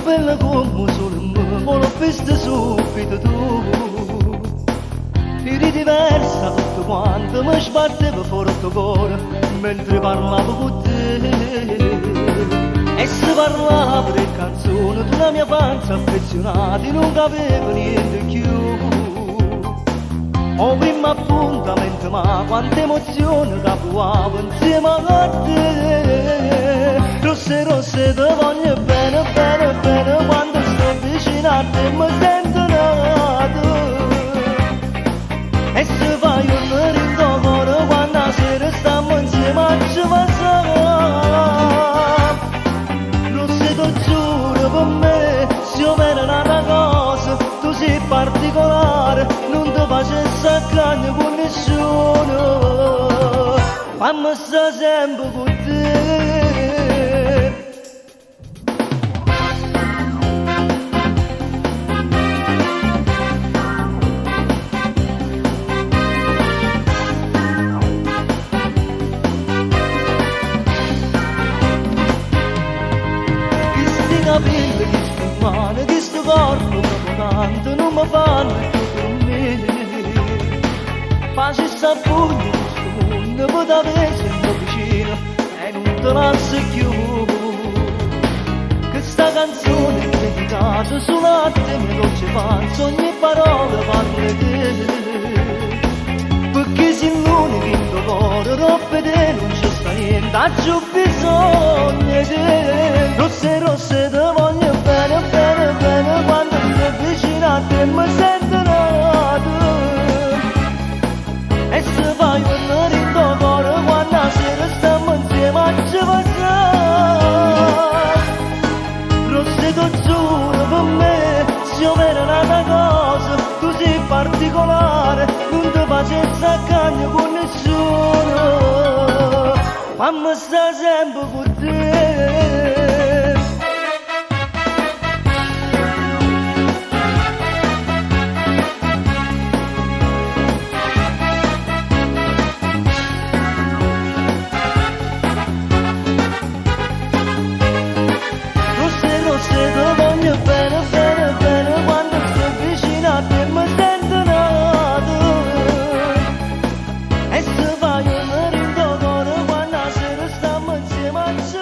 bella come solo me, ma l'ho vista subito tu. Eri diversa tutto quanto, mi sbatteva fuori il tuo cuore, mentre parlavo con te. E se parlavo di canzoni, tu la mia panza affezionata, non capivo niente più. Oh, primo appuntamento, ma quante emozioni capuavo insieme a te. Rosse, rosse, te voglio bene, bene, bene, quando sto vicino a te mi sento nato. E se fai un rito cuore, quando la sera stiamo insieme a ci passare. Rosse, ti giuro per me, se io vera una cosa, tu sei particolare, non ti facessi accanto con nessuno, fammi stare sempre con te. Questi capelli, queste mani, questo corpo proprio tanto non mi fanno più dormire. Facessi a pugno questo mondo, potevi sempre vicino e non te lascio più. Questa canzone è dedicata solo a te, mi dolce panza, ogni parola parla di te. Perché sei l'unico in tuo cuore, roba te non c'è sta niente, ho bisogno di te. Rosse, rosse, te voglio bene, bene, bene, quando sto vicino a te mi sento nato. E se fai un rito cuore, quando la sera stiamo insieme a ci passare. Rosse, ti giuro per me, se io vera una cosa, tu sei particolare, non ti facessi accanto con nessuno, fammi stare sempre con te. Se ti voglio bene, bene, bene, quando sto vicino a te mi sento nato. E se fai un rito cuore, quando la sera stiamo insieme a ci